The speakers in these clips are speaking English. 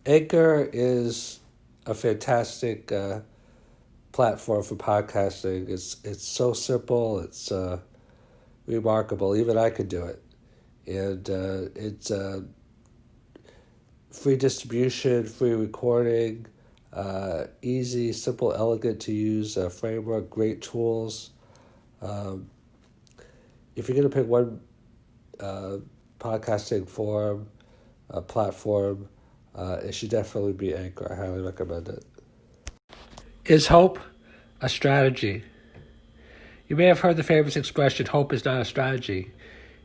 Anchor is a fantastic platform for podcasting. It's so simple. It's remarkable. Even I could do it, and it's free distribution, free recording, easy, simple, elegant to use framework, great tools. Um, if you're going to pick one podcasting forum, platform, it should definitely be Anchor. I highly recommend it. Is hope a strategy? You may have heard the famous expression, hope is not a strategy.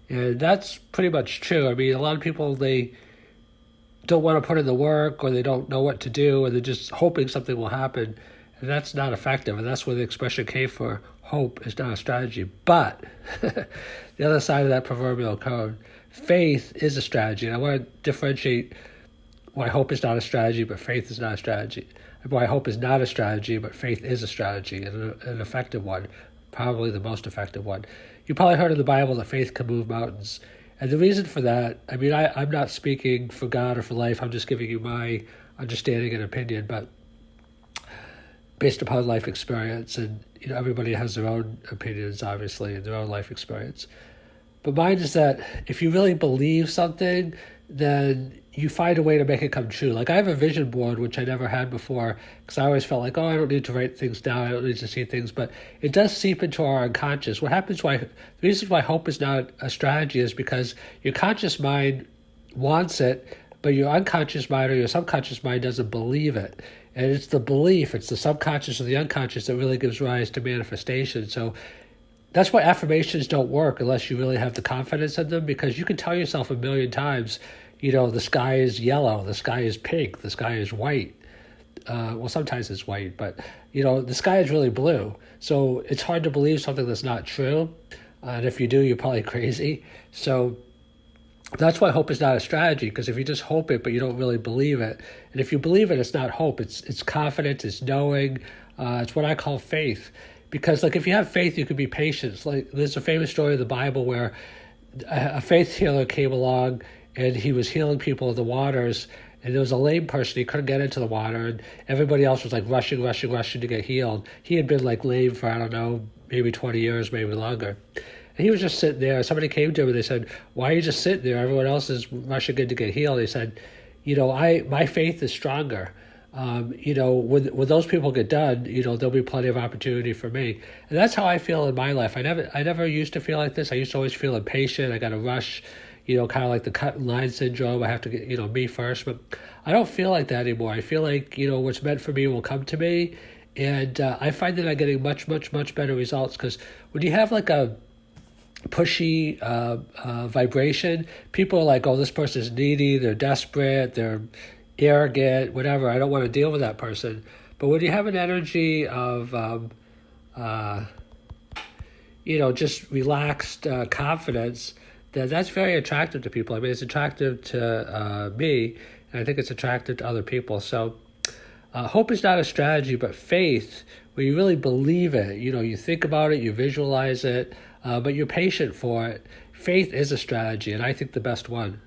And that's pretty much true. I mean, a lot of people, they don't want to put in the work, or they don't know what to do, or they're just hoping something will happen. And that's not effective. And that's where the expression came for hope is not a strategy. But the other side of that proverbial cone, faith is a strategy. And I want to differentiate why hope is not a strategy, but faith is not a strategy. And why hope is not a strategy, but faith is a strategy, and an effective one, probably the most effective one. You probably heard in the Bible that faith can move mountains. And the reason for that, I mean, I'm not speaking for God or for life. I'm just giving you my understanding and opinion, but based upon life experience. And, everybody has their own opinions, obviously, and their own life experience. But mine is that if you really believe something, then you find a way to make it come true. Like I have a vision board, which I never had before, because I always felt like, I don't need to write things down. I don't need to see things, but it does seep into our unconscious. The reason why hope is not a strategy is because your conscious mind wants it, but your unconscious mind or your subconscious mind doesn't believe it. And it's the belief, it's the subconscious or the unconscious that really gives rise to manifestation. So that's why affirmations don't work unless you really have the confidence in them, because you can tell yourself a million times, the sky is yellow, the sky is pink, the sky is white. Well, sometimes it's white, but, the sky is really blue. So it's hard to believe something that's not true. And if you do, you're probably crazy. So that's why hope is not a strategy, because if you just hope it, but you don't really believe it, and if you believe it, it's not hope. It's confidence, it's knowing. It's what I call faith. Because, if you have faith, you can be patient. There's a famous story of the Bible where a faith healer came along, and he was healing people in the waters, and there was a lame person. He couldn't get into the water, and everybody else was rushing to get healed. He had been lame for, I don't know, maybe 20 years, maybe longer. And he was just sitting there. Somebody came to him and they said, "Why are you just sitting there? Everyone else is rushing in to get healed." He said, my faith is stronger. When those people get done, there'll be plenty of opportunity for me. And that's how I feel in my life. I never used to feel like this. I used to always feel impatient. I got to rush, kind of like the cut and line syndrome. I have to get, me first. But I don't feel like that anymore. I feel like, what's meant for me will come to me. And I find that I'm getting much, much, much better results, because when you have a pushy vibration, people are like, oh, this person's needy, they're desperate, they're arrogant, whatever. I don't want to deal with that person. But when you have an energy of, just relaxed confidence, then that's very attractive to people. I mean, it's attractive to me, and I think it's attractive to other people. So hope is not a strategy, but faith, where you really believe it. You think about it, you visualize it, but you're patient for it. Faith is a strategy, and I think the best one.